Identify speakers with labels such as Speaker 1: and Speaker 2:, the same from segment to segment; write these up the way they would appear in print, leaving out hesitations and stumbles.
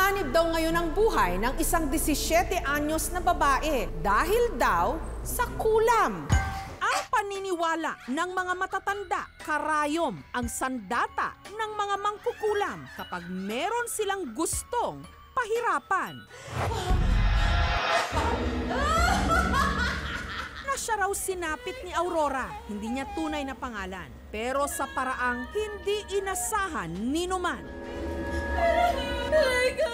Speaker 1: Naanib daw ngayon ang buhay ng isang 17 anyos na babae dahil daw sa kulam. Ang paniniwala ng mga matatanda, karayom ang sandata ng mga mangkukulam kapag meron silang gustong pahirapan. Na siya raw sinapit ni Aurora, hindi niya tunay na pangalan, pero sa paraang hindi inasahan ni numan.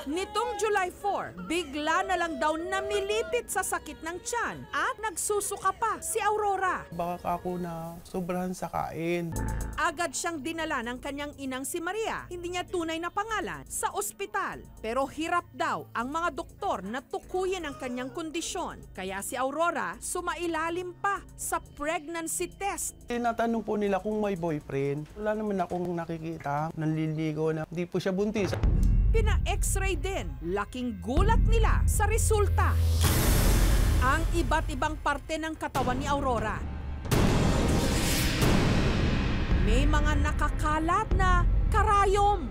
Speaker 1: Nitong July 4, bigla na lang daw namilipit sa sakit ng tiyan at nagsusuka pa si Aurora.
Speaker 2: Baka ako na sobrahan sa kain.
Speaker 1: Agad siyang dinala ng kanyang inang si Maria, hindi niya tunay na pangalan, sa ospital. Pero hirap daw ang mga doktor na tukuyin ang kanyang kondisyon. Kaya si Aurora sumailalim pa sa pregnancy test.
Speaker 2: Tinatanong po nila kung may boyfriend. Wala naman akong nakikita. Nanliligo na hindi po siya buntis.
Speaker 1: Pina-x-ray din. Laking gulat nila sa resulta. Ang iba't ibang parte ng katawan ni Aurora. May mga nakakalat na karayom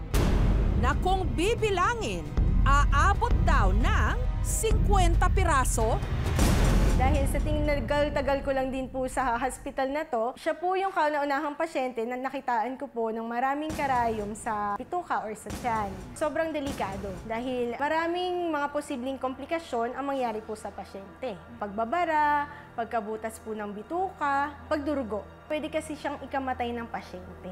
Speaker 1: na kung bibilangin, aabot daw ng 50 piraso.
Speaker 3: Dahil sa tagal ko lang din po sa hospital na to, siya po yung kauna-unahang pasyente na nakitaan ko po ng maraming karayom sa bituka or sa tiyan. Sobrang delikado dahil maraming mga posibleng komplikasyon ang mangyari po sa pasyente. Pagbabara, pagkabutas po ng bituka, pagdurugo. Pwede kasi siyang ikamatay ng pasyente.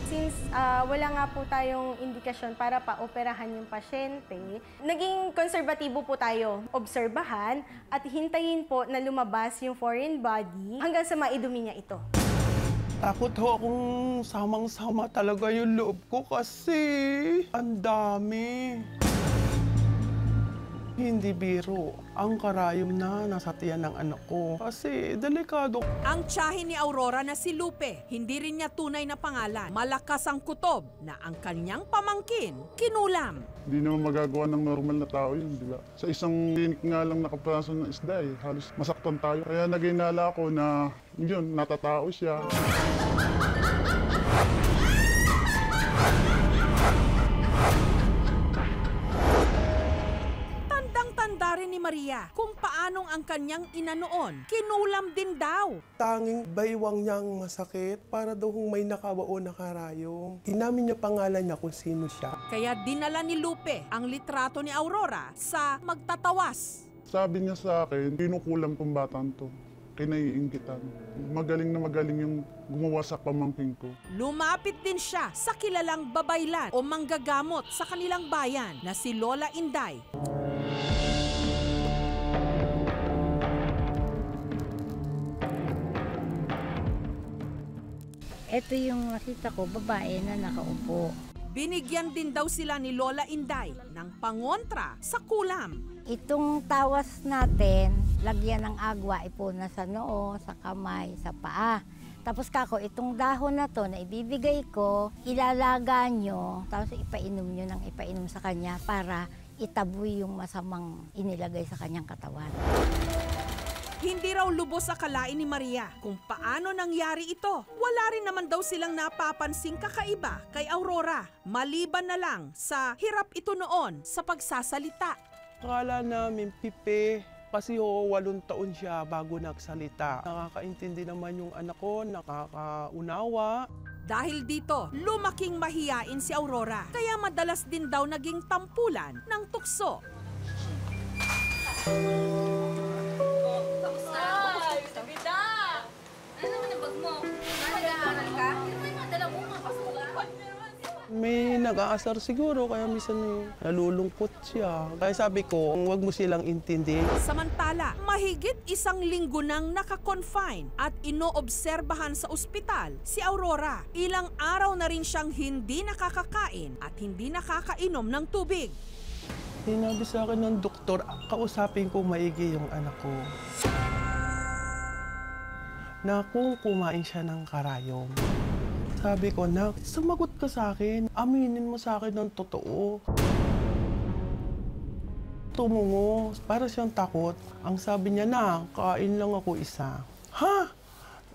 Speaker 3: Since wala nga po tayong indikasyon para pa-operahan yung pasyente, naging konserbatibo po tayo. Obserbahan at hintayin po na lumabas yung foreign body hanggang sa maidumi niya ito.
Speaker 2: Takot ho akong samang-sama talaga yung loob ko kasi ang dami. Hindi biro ang karayom na nasa tiyan ng anak ko kasi delikado.
Speaker 1: Ang tiyahin ni Aurora na si Lupe, hindi rin niya tunay na pangalan. Malakas ang kutob na ang kanyang pamangkin kinulam.
Speaker 4: Hindi naman magagawa ng normal na tao yun, di ba? Sa isang linik nga lang nakapraso ng isda halos masaktan tayo. Kaya naginala ako na yun, natatao siya.
Speaker 1: Rin ni Maria kung paanong ang kanyang ina noon, kinulam din daw.
Speaker 2: Tanging baywang niyang masakit para daw may nakabaon na karayom. Inamin niya pangalan niya kung sino siya.
Speaker 1: Kaya dinala ni Lupe ang litrato ni Aurora sa magtatawas.
Speaker 4: Sabi niya sa akin, kinukulam tong batang to. Kinaiinggitan. Magaling na magaling yung gumawa sa pamangking ko.
Speaker 1: Lumapit din siya sa kilalang babaylan o manggagamot sa kanilang bayan na si Lola Inday.
Speaker 5: Ito yung nakita ko, babae na nakaupo.
Speaker 1: Binigyan din daw sila ni Lola Inday ng pangontra sa kulam.
Speaker 5: Itong tawas natin, lagyan ng agwa, ipuna sa noo, sa kamay, sa paa. Tapos kako, itong dahon na to na ibibigay ko, ilalaga nyo, tapos ipainom nyo ng ipainom sa kanya para itaboy yung masamang inilagay sa kanyang katawan.
Speaker 1: Hindi raw lubos akalain ni Maria kung paano nangyari ito. Wala rin naman daw silang napapansing kakaiba kay Aurora, maliban na lang sa hirap ito noon sa pagsasalita.
Speaker 2: Akala namin pipe kasi 8 taon siya bago nagsalita. Nakakaintindi naman yung anak ko, nakakaunawa.
Speaker 1: Dahil dito, lumaking mahiyain si Aurora, kaya madalas din daw naging tampulan ng tukso.
Speaker 2: May nag-aasar siguro, kaya minsan nalulungkot siya. Kaya sabi ko, huwag mo silang intindihin.
Speaker 1: Samantala, mahigit 1 linggo nang naka-confine at inoobserbahan sa ospital si Aurora. Ilang araw na rin siyang hindi nakakakain at hindi nakakainom ng tubig.
Speaker 2: Sinabi sa akin ng doktor, kausapin ko maigi yung anak ko. Na kung kumain siya ng karayom. Sabi ko, nak, sumagot ka sa akin. Aminin mo sa akin ng totoo. Tumungo, para siyang takot. Ang sabi niya, na, kain lang ako isa. Ha?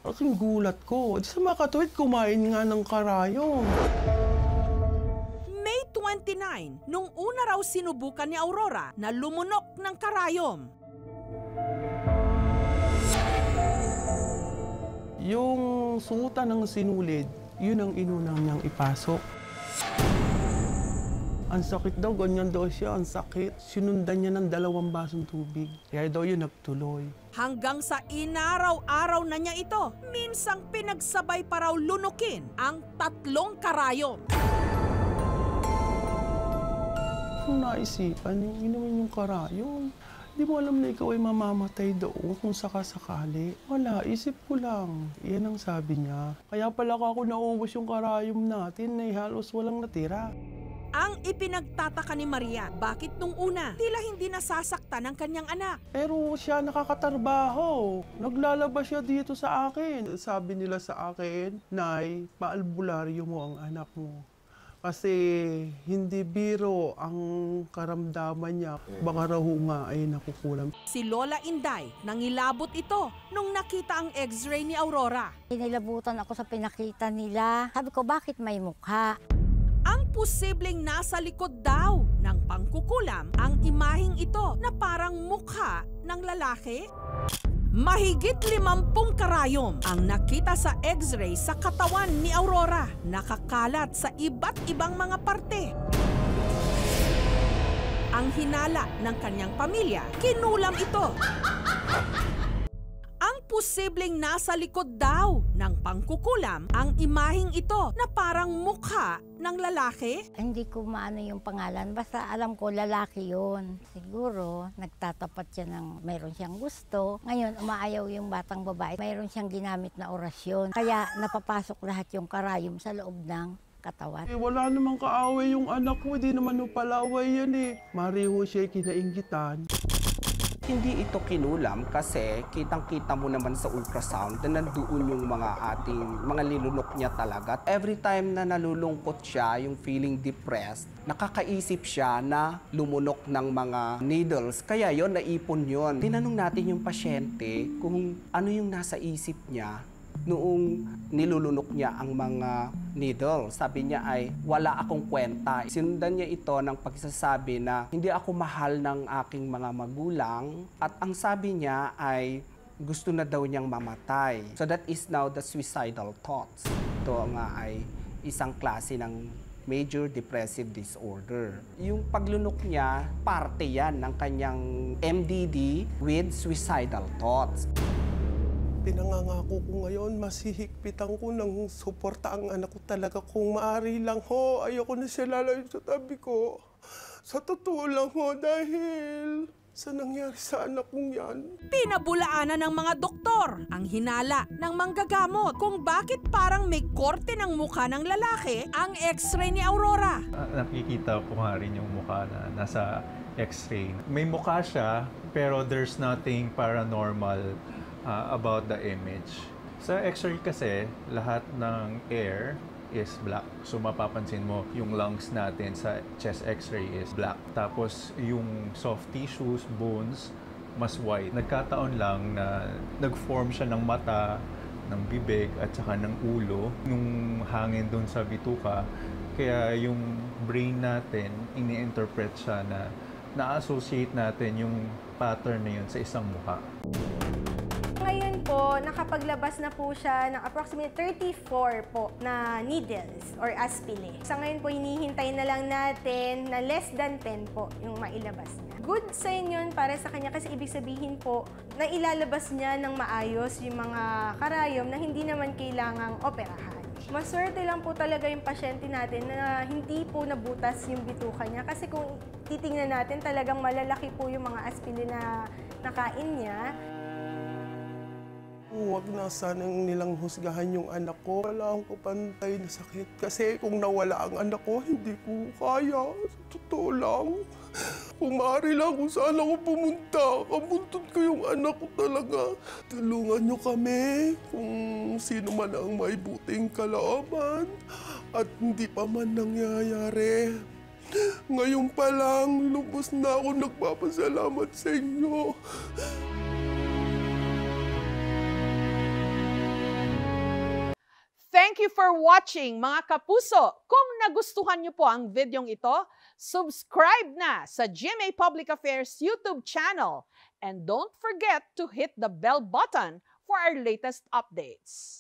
Speaker 2: Aking gulat ko. Di sa makatuwid, kumain nga ng karayom.
Speaker 1: May 29 nung una raw sinubukan ni Aurora na lumunok ng karayom.
Speaker 2: Yung suutan ng sinulid, yun ang inunang niyang ipasok. Ang sakit daw, ganyan daw siya, ang sakit. Sinundan niya ng 2 basong tubig. Kaya daw yun nagtuloy.
Speaker 1: Hanggang sa inaraw-araw na niya ito, minsang pinagsabay pa raw lunukin ang 3 karayom.
Speaker 2: Kung naisipan, yung inumin yung karayom. Di mo alam na ikaw ay mamamatay doon kung sakasakali. Wala, isip ko lang. Yan ang sabi niya. Kaya pala ako naubos yung karayom natin na halos walang natira.
Speaker 1: Ang ipinagtataka ni Maria, bakit nung una tila hindi nasasaktan ang kanyang anak?
Speaker 2: Pero siya nakakatrabaho. Naglalabas siya dito sa akin. Sabi nila sa akin, Nay, paalbularyo mo ang anak mo. Kasi hindi biro ang karamdaman niya. Baka raw nga ay nakukulam.
Speaker 1: Si Lola Inday, nangilabot ito nung nakita ang x-ray ni Aurora.
Speaker 5: Inilabutan ako sa pinakita nila. Sabi ko, bakit may mukha?
Speaker 1: Ang posibleng nasa likod daw ng pangkukulam ang imaheng ito na parang mukha ng lalaki. Mahigit 50 karayom ang nakita sa x-ray sa katawan ni Aurora, nakakalat sa iba't ibang mga parte. Ang hinala ng kanyang pamilya, kinulam ito. Ang posibleng nasa likod daw ng pangkukulam ang imaheng ito na parang mukha ng lalaki.
Speaker 5: Hindi ko maano yung pangalan, basta alam ko lalaki yun. Siguro, nagtatapat siya ng mayroon siyang gusto. Ngayon, umaayaw yung batang babae, mayroon siyang ginamit na orasyon. Kaya napapasok lahat yung karayom sa loob ng katawan.
Speaker 2: Wala namang kaaway yung anak ko, di naman palaway yan eh. Mariho siya kinainggitan.
Speaker 6: Hindi ito kinulam kasi kitang-kita mo naman sa ultrasound na nandoon yung mga nilunok niya talaga. Every time na nalulungkot siya, yung feeling depressed, nakakaisip siya na lumunok ng mga needles. Kaya yon naipon yon. Tinanong natin yung pasyente kung ano yung nasa isip niya noong nilulunok niya ang mga needle. Sabi niya ay, wala akong kwenta. Sinundan niya ito ng pagsasabi na hindi ako mahal ng aking mga magulang at ang sabi niya ay gusto na daw niyang mamatay. So that is now the suicidal thoughts. Ito nga ay isang klase ng major depressive disorder. Yung paglunok niya, parte yan ng kanyang MDD with suicidal thoughts.
Speaker 2: Pinangangako ko ngayon, masihigpitan ko ng suporta ang anak ko talaga. Kung maaari lang ho, ayoko na siya lalayo sa tabi ko. Sa totoo lang ho, dahil sa nangyari sa anak kong yan.
Speaker 1: Pinabulaanan ng mga doktor ang hinala ng manggagamot kung bakit parang may korte ng mukha ng lalaki ang x-ray ni Aurora.
Speaker 7: Nakikita ko nga rin yung mukha na nasa x-ray. May mukha siya, pero there's nothing paranormal about the image. Sa x-ray kasi, lahat ng air is black. So mapapansin mo, yung lungs natin sa chest x-ray is black. Tapos yung soft tissues, bones, mas white. Nagkataon lang na nag-form siya ng mata, ng bibig, at saka ng ulo. Yung hangin dun sa bituka, kaya yung brain natin, ini-interpret siya na na-associate natin yung pattern na yun sa isang mukha.
Speaker 3: Ngayon po, nakapaglabas na po siya ng approximately 34 po na needles or aspile. Sa ngayon po, hinihintay na lang natin na less than 10 po yung mailabas niya. Good sign yun para sa kanya kasi ibig sabihin po na ilalabas niya ng maayos yung mga karayom na hindi naman kailangang operahan. Maswerte lang po talaga yung pasyente natin na hindi po nabutas yung bituka niya kasi kung titingnan natin talagang malalaki po yung mga aspile na nakain niya.
Speaker 2: Huwag na sanang nilang husgahan yung anak ko. Wala akong kapantay na sakit. Kasi kung nawala ang anak ko, hindi ko kaya. Sa totoo lang. Kung maaari lang kung saan ako pumunta, kabuntod ko yung anak ko talaga. Tulungan niyo kami kung sino man ang may buting kalooban at hindi pa man nangyayari. Ngayon pa lang, lubos na ako nagpapasalamat sa inyo.
Speaker 1: Thank Thank you for watching, mga kapuso. Kung nagustuhan niyo po ang videong ito, subscribe na sa GMA Public Affairs YouTube channel. And don't forget to hit the bell button for our latest updates.